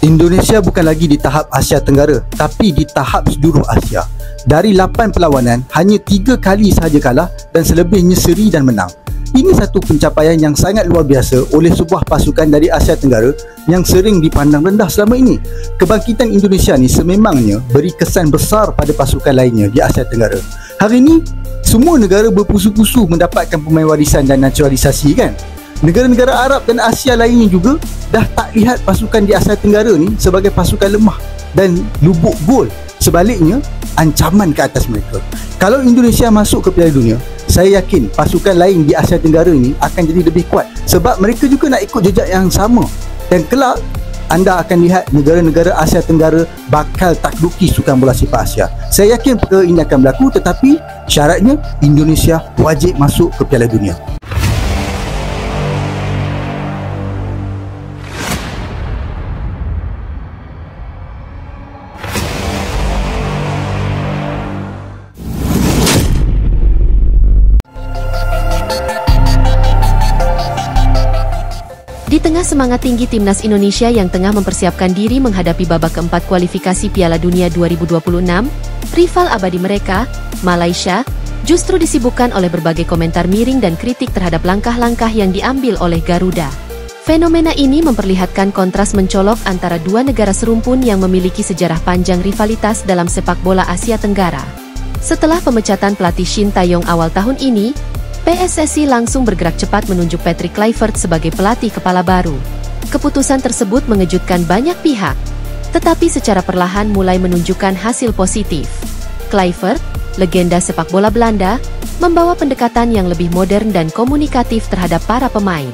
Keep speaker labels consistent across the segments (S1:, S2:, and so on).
S1: Indonesia bukan lagi di tahap Asia Tenggara, tapi di tahap seluruh Asia. Dari 8 perlawanan, hanya 3 kali sahaja kalah dan selebihnya seri dan menang. Ini satu pencapaian yang sangat luar biasa oleh sebuah pasukan dari Asia Tenggara yang sering dipandang rendah selama ini. Kebangkitan Indonesia ni sememangnya beri kesan besar pada pasukan lainnya di Asia Tenggara. Hari ini, semua negara berpusu-pusu mendapatkan pemain warisan dan naturalisasi kan? Negara-negara Arab dan Asia lainnya juga dah tak lihat pasukan di Asia Tenggara ni sebagai pasukan lemah dan lubuk gol. Sebaliknya, ancaman ke atas mereka. Kalau Indonesia masuk ke Piala Dunia, saya yakin pasukan lain di Asia Tenggara ini akan jadi lebih kuat sebab mereka juga nak ikut jejak yang sama. Dan kelak, anda akan lihat negara-negara Asia Tenggara bakal takluki Sukan Bola Sepak Asia. Saya yakin perkara ini akan berlaku, tetapi syaratnya Indonesia wajib masuk ke Piala Dunia.
S2: Di tengah semangat tinggi timnas Indonesia yang tengah mempersiapkan diri menghadapi babak keempat kualifikasi Piala Dunia 2026, rival abadi mereka, Malaysia, justru disibukkan oleh berbagai komentar miring dan kritik terhadap langkah-langkah yang diambil oleh Garuda. Fenomena ini memperlihatkan kontras mencolok antara dua negara serumpun yang memiliki sejarah panjang rivalitas dalam sepak bola Asia Tenggara. Setelah pemecatan pelatih Shin Tae-yong awal tahun ini, PSSI langsung bergerak cepat menunjuk Patrick Kluivert sebagai pelatih kepala baru. Keputusan tersebut mengejutkan banyak pihak, tetapi secara perlahan mulai menunjukkan hasil positif. Kluivert, legenda sepak bola Belanda, membawa pendekatan yang lebih modern dan komunikatif terhadap para pemain.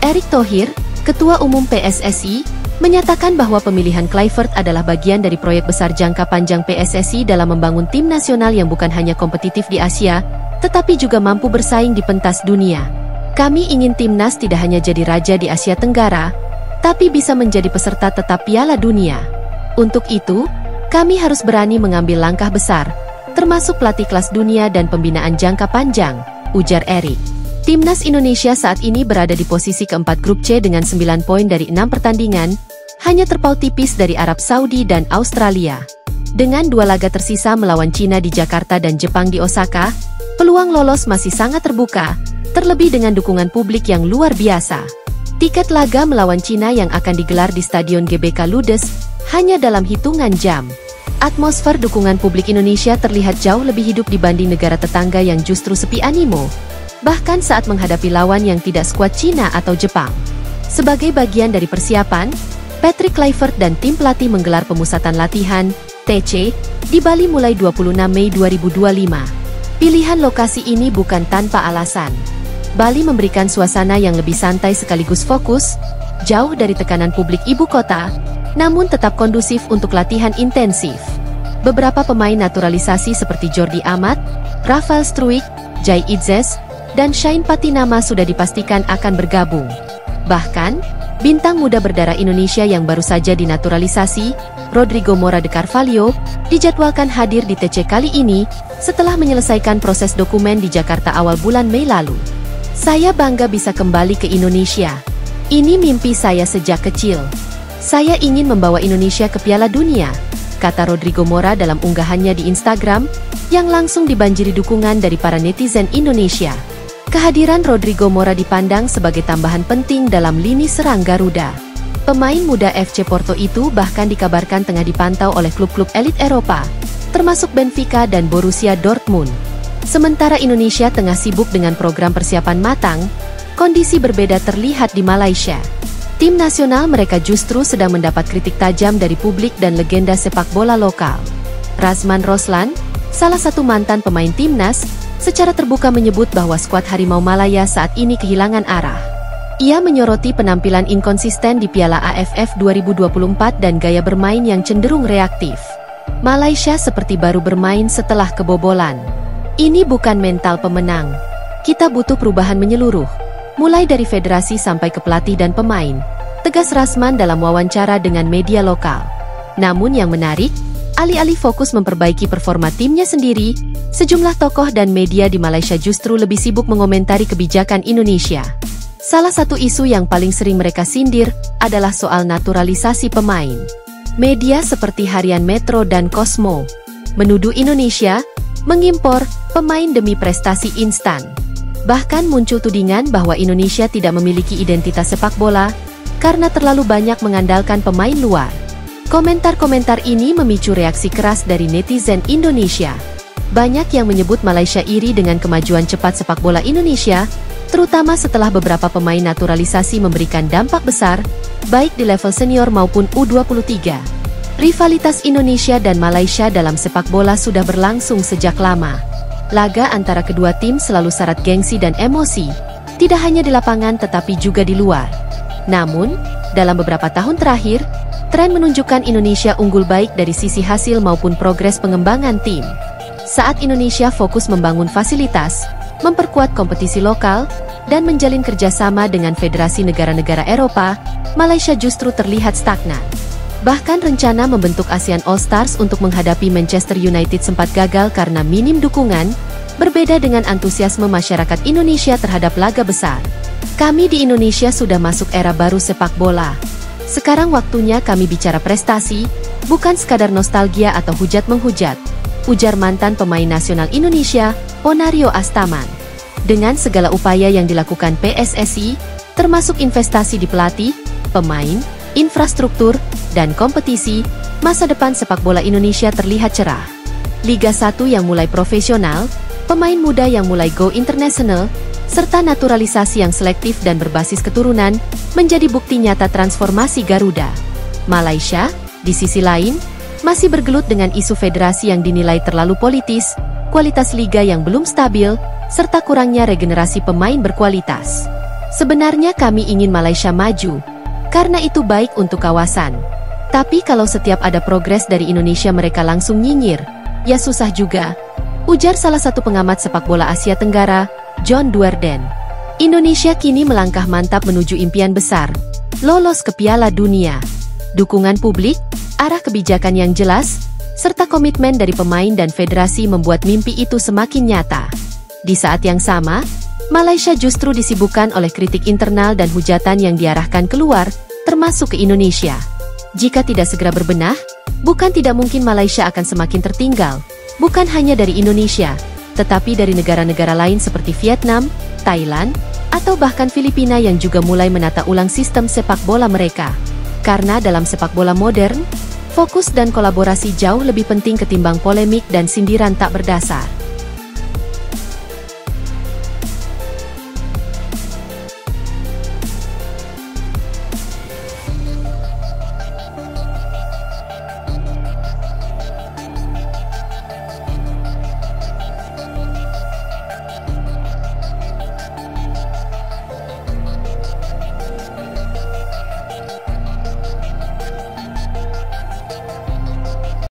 S2: Erick Thohir, Ketua Umum PSSI, menyatakan bahwa pemilihan Kluivert adalah bagian dari proyek besar jangka panjang PSSI dalam membangun tim nasional yang bukan hanya kompetitif di Asia, tetapi juga mampu bersaing di pentas dunia. Kami ingin timnas tidak hanya jadi raja di Asia Tenggara, tapi bisa menjadi peserta tetap Piala Dunia. Untuk itu, kami harus berani mengambil langkah besar, termasuk pelatih kelas dunia dan pembinaan jangka panjang, ujar Erick. Timnas Indonesia saat ini berada di posisi keempat grup C dengan 9 poin dari 6 pertandingan, hanya terpaut tipis dari Arab Saudi dan Australia. Dengan 2 laga tersisa melawan Cina di Jakarta dan Jepang di Osaka, peluang lolos masih sangat terbuka, terlebih dengan dukungan publik yang luar biasa. Tiket laga melawan Cina yang akan digelar di Stadion GBK Ludes hanya dalam hitungan jam. Atmosfer dukungan publik Indonesia terlihat jauh lebih hidup dibanding negara tetangga yang justru sepi animo, bahkan saat menghadapi lawan yang tidak skuad Cina atau Jepang. Sebagai bagian dari persiapan, Patrick Kluivert dan tim pelatih menggelar pemusatan latihan, TC, di Bali mulai 26 Mei 2025. Pilihan lokasi ini bukan tanpa alasan. Bali memberikan suasana yang lebih santai sekaligus fokus, jauh dari tekanan publik ibu kota, namun tetap kondusif untuk latihan intensif. Beberapa pemain naturalisasi seperti Jordi Amat, Rafael Struijk, Jai Itzes, dan Shane Patinama sudah dipastikan akan bergabung. Bahkan, bintang muda berdarah Indonesia yang baru saja dinaturalisasi, Rodrigo Mora de Carvalho, dijadwalkan hadir di TC kali ini setelah menyelesaikan proses dokumen di Jakarta awal bulan Mei lalu. Saya bangga bisa kembali ke Indonesia. Ini mimpi saya sejak kecil. Saya ingin membawa Indonesia ke Piala Dunia, kata Rodrigo Mora dalam unggahannya di Instagram, yang langsung dibanjiri dukungan dari para netizen Indonesia. Kehadiran Rodrigo Mora dipandang sebagai tambahan penting dalam lini serang Garuda. Pemain muda FC Porto itu bahkan dikabarkan tengah dipantau oleh klub-klub elit Eropa, termasuk Benfica dan Borussia Dortmund. Sementara Indonesia tengah sibuk dengan program persiapan matang, kondisi berbeda terlihat di Malaysia. Tim nasional mereka justru sedang mendapat kritik tajam dari publik dan legenda sepak bola lokal. Razman Roslan, salah satu mantan pemain timnas, secara terbuka menyebut bahwa skuad Harimau Malaya saat ini kehilangan arah. Ia menyoroti penampilan inkonsisten di Piala AFF 2024 dan gaya bermain yang cenderung reaktif. Malaysia seperti baru bermain setelah kebobolan. Ini bukan mental pemenang. Kita butuh perubahan menyeluruh, mulai dari federasi sampai ke pelatih dan pemain, tegas Razman dalam wawancara dengan media lokal. Namun yang menarik, alih-alih fokus memperbaiki performa timnya sendiri, sejumlah tokoh dan media di Malaysia justru lebih sibuk mengomentari kebijakan Indonesia. Salah satu isu yang paling sering mereka sindir adalah soal naturalisasi pemain. Media seperti Harian Metro dan Cosmo menuduh Indonesia mengimpor pemain demi prestasi instan. Bahkan muncul tudingan bahwa Indonesia tidak memiliki identitas sepak bola karena terlalu banyak mengandalkan pemain luar. Komentar-komentar ini memicu reaksi keras dari netizen Indonesia. Banyak yang menyebut Malaysia iri dengan kemajuan cepat sepak bola Indonesia, terutama setelah beberapa pemain naturalisasi memberikan dampak besar, baik di level senior maupun U23. Rivalitas Indonesia dan Malaysia dalam sepak bola sudah berlangsung sejak lama. Laga antara kedua tim selalu syarat gengsi dan emosi, tidak hanya di lapangan tetapi juga di luar. Namun, dalam beberapa tahun terakhir, tren menunjukkan Indonesia unggul baik dari sisi hasil maupun progres pengembangan tim. Saat Indonesia fokus membangun fasilitas, memperkuat kompetisi lokal, dan menjalin kerjasama dengan federasi negara-negara Eropa, Malaysia justru terlihat stagnan. Bahkan rencana membentuk ASEAN All Stars untuk menghadapi Manchester United sempat gagal karena minim dukungan, berbeda dengan antusiasme masyarakat Indonesia terhadap laga besar. Kami di Indonesia sudah masuk era baru sepak bola. Sekarang waktunya kami bicara prestasi, bukan sekadar nostalgia atau hujat-menghujat, ujar mantan pemain nasional Indonesia, Ponario Astaman. Dengan segala upaya yang dilakukan PSSI, termasuk investasi di pelatih, pemain, infrastruktur, dan kompetisi, masa depan sepak bola Indonesia terlihat cerah. Liga 1 yang mulai profesional, pemain muda yang mulai go international, serta naturalisasi yang selektif dan berbasis keturunan, menjadi bukti nyata transformasi Garuda. Malaysia, di sisi lain, masih bergelut dengan isu federasi yang dinilai terlalu politis, kualitas liga yang belum stabil, serta kurangnya regenerasi pemain berkualitas. Sebenarnya kami ingin Malaysia maju, karena itu baik untuk kawasan. Tapi kalau setiap ada progres dari Indonesia mereka langsung nyinyir, ya susah juga, ujar salah satu pengamat sepak bola Asia Tenggara, John Duerden. Indonesia kini melangkah mantap menuju impian besar, lolos ke Piala Dunia. Dukungan publik, arah kebijakan yang jelas, serta komitmen dari pemain dan federasi membuat mimpi itu semakin nyata. Di saat yang sama, Malaysia justru disibukkan oleh kritik internal dan hujatan yang diarahkan keluar, termasuk ke Indonesia. Jika tidak segera berbenah, bukan tidak mungkin Malaysia akan semakin tertinggal, bukan hanya dari Indonesia, tetapi dari negara-negara lain seperti Vietnam, Thailand, atau bahkan Filipina yang juga mulai menata ulang sistem sepak bola mereka. Karena dalam sepak bola modern, fokus dan kolaborasi jauh lebih penting ketimbang polemik dan sindiran tak berdasar.